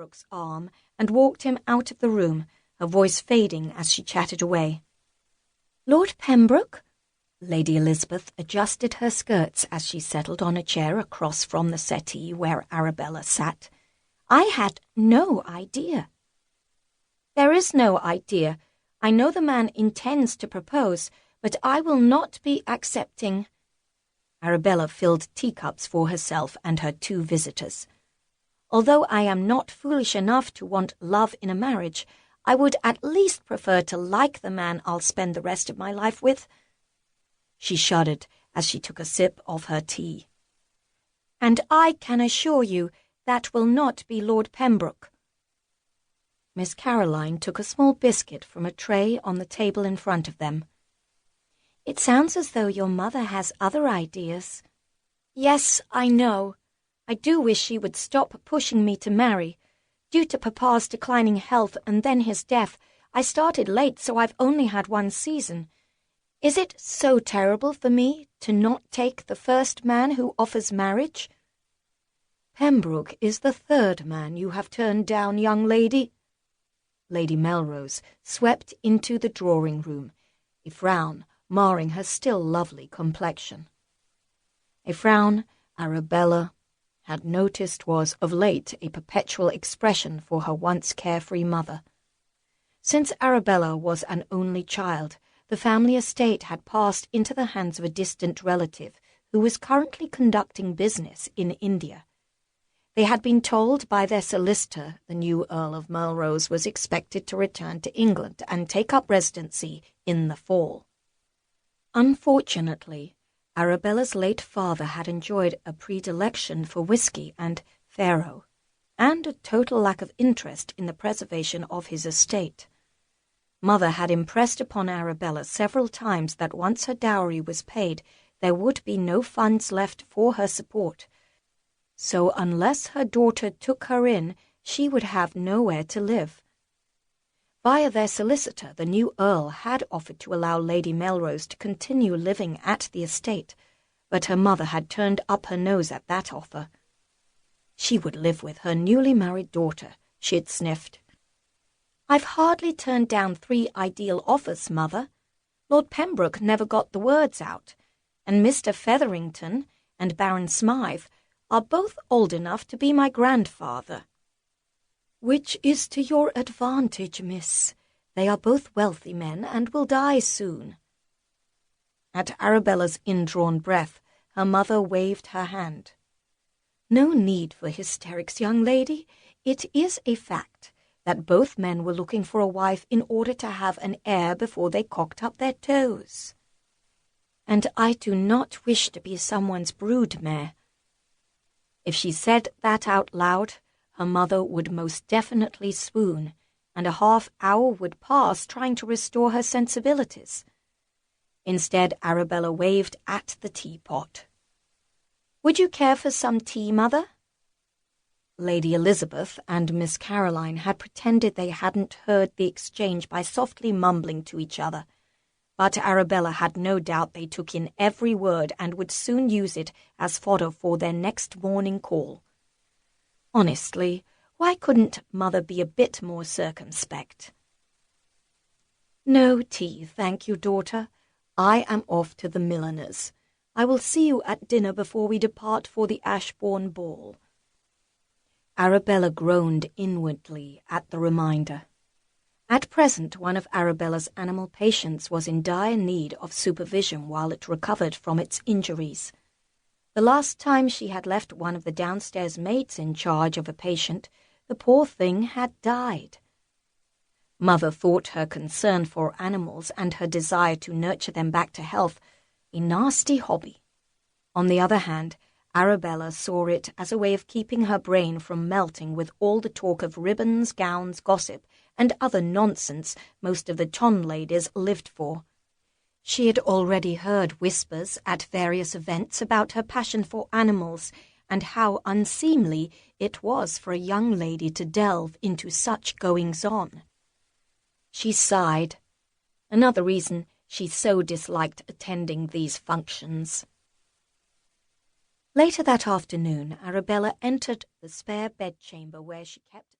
Pembroke's arm and walked him out of the room, her voice fading as she chatted away. "Lord Pembroke?" Lady Elizabeth adjusted her skirts as she settled on a chair across from the settee where Arabella sat. "I had no idea." "There is no idea. I know the man intends to propose, but I will not be accepting." Arabella filled teacups for herself and her two visitors. "Although I am not foolish enough to want love in a marriage, I would at least prefer to like the man I'll spend the rest of my life with." She shuddered as she took a sip of her tea. "And I can assure you that will not be Lord Pembroke." Miss Caroline took a small biscuit from a tray on the table in front of them. "It sounds as though your mother has other ideas." "Yes, I know. I do wish she would stop pushing me to marry. Due to Papa's declining health and then his death, I started late, so I've only had one season. Is it so terrible for me to not take the first man who offers marriage?" "Pembroke is the third man you have turned down, young lady." Lady Melrose swept into the drawing-room, a frown marring her still lovely complexion. A frown Arabella had noticed was of late a perpetual expression for her once carefree mother. Since Arabella was an only child, the family estate had passed into the hands of a distant relative who was currently conducting business in India. They had been told by their solicitor the new Earl of Melrose was expected to return to England and take up residency in the fall. Unfortunately, Arabella's late father had enjoyed a predilection for whiskey and faro, and a total lack of interest in the preservation of his estate. Mother had impressed upon Arabella several times that once her dowry was paid, there would be no funds left for her support. So unless her daughter took her in, she would have nowhere to live. Via their solicitor, the new Earl had offered to allow Lady Melrose to continue living at the estate, but her mother had turned up her nose at that offer. She would live with her newly married daughter, she had sniffed. "I've hardly turned down 3 ideal offers, Mother. Lord Pembroke never got the words out, and Mr. Featherington and Baron Smythe are both old enough to be my grandfather." "Which is to your advantage, miss. They are both wealthy men and will die soon." At Arabella's indrawn breath, her mother waved her hand. "No need for hysterics, young lady. It is a fact that both men were looking for a wife in order to have an heir before they cocked up their toes. And I do not wish to be someone's broodmare." If she said that out loud, her mother would most definitely swoon, and a half-hour would pass trying to restore her sensibilities. Instead, Arabella waved at the teapot. "Would you care for some tea, Mother?" Lady Elizabeth and Miss Caroline had pretended they hadn't heard the exchange by softly mumbling to each other, but Arabella had no doubt they took in every word and would soon use it as fodder for their next morning call. Honestly, why couldn't Mother be a bit more circumspect? "No tea, thank you, daughter. I am off to the milliner's. I will see you at dinner before we depart for the Ashbourne ball." Arabella groaned inwardly at the reminder. At present, one of Arabella's animal patients was in dire need of supervision while it recovered from its injuries. The last time she had left one of the downstairs maids in charge of a patient, the poor thing had died. Mother thought her concern for animals and her desire to nurture them back to health a nasty hobby. On the other hand, Arabella saw it as a way of keeping her brain from melting with all the talk of ribbons, gowns, gossip, and other nonsense most of the ton ladies lived for. She had already heard whispers at various events about her passion for animals and how unseemly it was for a young lady to delve into such goings-on. She sighed. Another reason she so disliked attending these functions. Later that afternoon, Arabella entered the spare bedchamber where she kept